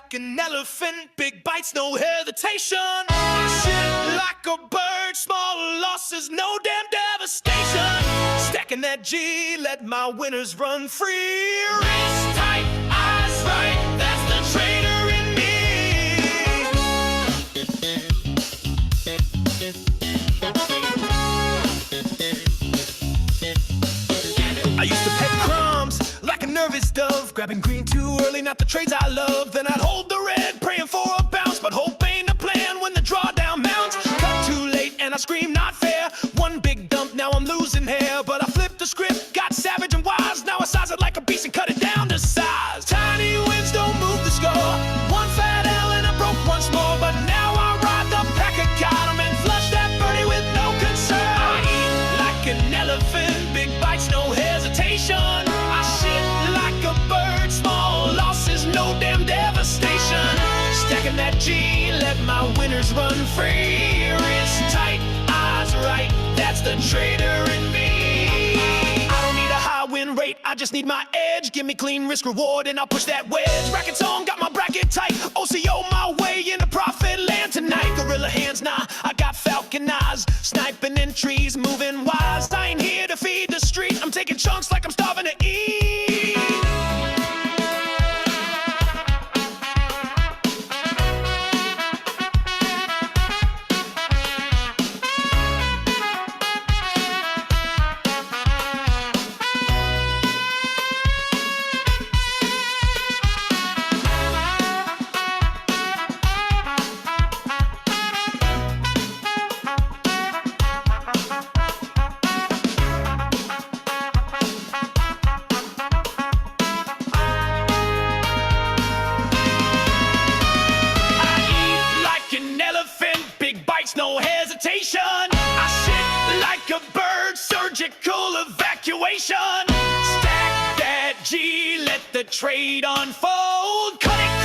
like an elephant, big bites, no hesitation. Shit like a bird, small losses, no damn devastation. Stacking that G, let my winners run free. Wrist tight, eyes right, that's the trader in me. I used to peck crumbs like a nervous dove, grabbing green too early, not the trades I love. Then I'd hold the red, praying for a bounce, but hope ain't a plan when the drawdown mounts. Cut too late and I scream not fair. One big dump, now I'm losing hair, but I flipped the script, got savage and wise. Now I size it like a beast and cut it down to size. Tiny wins don't move the score. One fat L and I broke once more, but now I ride the pack of cotton and flush that birdie with no concern. I eat like an elephant, big bites, no hesitation. I shit like a bird, small losses, no damn devastation. Stacking that G, let my winners run free. Wrist tight, eyes right, that's the trader in me. I don't need a high win rate, I just need my edge. Give me clean risk reward and I'll push that wedge. Rackets on, got my bracket tight. OCO my way into profit land tonight. Gorilla hands, nah, I got falcon eyes. Sniping in trees, moving wise. I ain't here to feed the street, I'm taking chunks like I'm starving to eat. No hesitation. I shit like a bird, surgical evacuation. Stack that G, let the trade unfold. Cut it